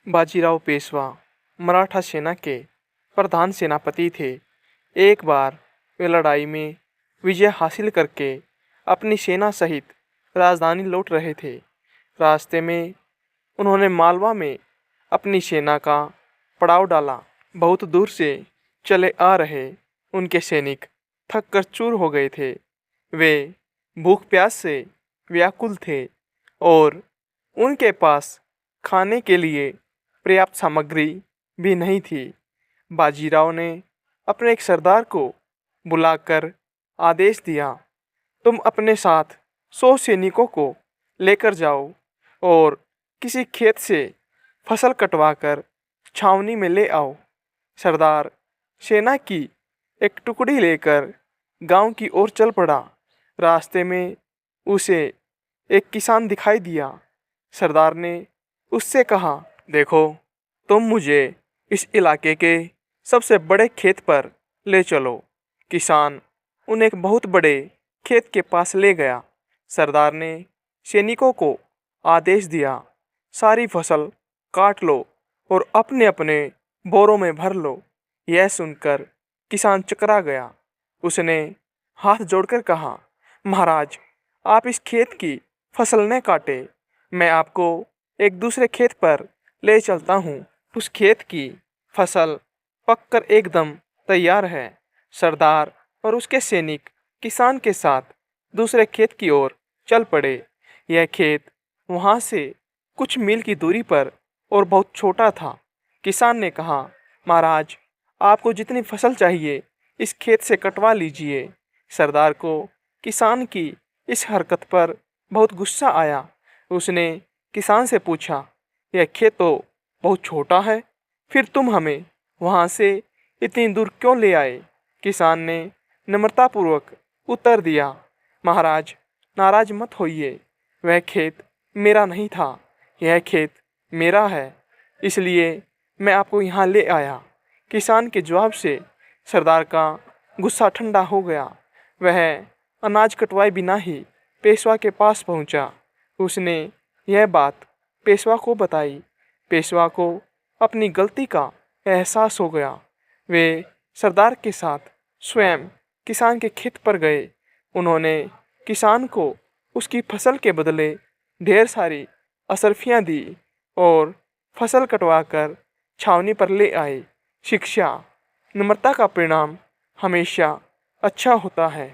बाजीराव पेशवा मराठा सेना के प्रधान सेनापति थे। एक बार वे लड़ाई में विजय हासिल करके अपनी सेना सहित राजधानी लौट रहे थे। रास्ते में उन्होंने मालवा में अपनी सेना का पड़ाव डाला। बहुत दूर से चले आ रहे उनके सैनिक थक कर चूर हो गए थे। वे भूख प्यास से व्याकुल थे और उनके पास खाने के लिए पर्याप्त सामग्री भी नहीं थी। बाजीराव ने अपने एक सरदार को बुलाकर आदेश दिया, तुम अपने साथ 100 सैनिकों को लेकर जाओ और किसी खेत से फसल कटवाकर छावनी में ले आओ। सरदार सेना की एक टुकड़ी लेकर गांव की ओर चल पड़ा। रास्ते में उसे एक किसान दिखाई दिया। सरदार ने उससे कहा, देखो, तुम मुझे इस इलाके के सबसे बड़े खेत पर ले चलो। किसान उन्हें एक बहुत बड़े खेत के पास ले गया। सरदार ने सैनिकों को आदेश दिया, सारी फसल काट लो और अपने अपने बोरों में भर लो। यह सुनकर किसान चकरा गया। उसने हाथ जोड़कर कहा, महाराज, आप इस खेत की फसल न काटे, मैं आपको एक दूसरे खेत पर ले चलता हूँ। उस खेत की फसल पककर एकदम तैयार है। सरदार और उसके सैनिक किसान के साथ दूसरे खेत की ओर चल पड़े। यह खेत वहाँ से कुछ मील की दूरी पर और बहुत छोटा था। किसान ने कहा, महाराज, आपको जितनी फसल चाहिए इस खेत से कटवा लीजिए। सरदार को किसान की इस हरकत पर बहुत गुस्सा आया। उसने किसान से पूछा, यह खेत तो बहुत छोटा है, फिर तुम हमें वहाँ से इतनी दूर क्यों ले आए? किसान ने नम्रतापूर्वक उत्तर दिया, महाराज, नाराज मत होइए, वह खेत मेरा नहीं था, यह खेत मेरा है, इसलिए मैं आपको यहाँ ले आया। किसान के जवाब से सरदार का गुस्सा ठंडा हो गया। वह अनाज कटवाए बिना ही पेशवा के पास पहुँचा। उसने यह बात पेशवा को बताई। पेशवा को अपनी गलती का एहसास हो गया। वे सरदार के साथ स्वयं किसान के खेत पर गए। उन्होंने किसान को उसकी फसल के बदले ढेर सारी असरफियाँ दी और फसल कटवाकर छावनी पर ले आए। शिक्षा, नम्रता का परिणाम हमेशा अच्छा होता है।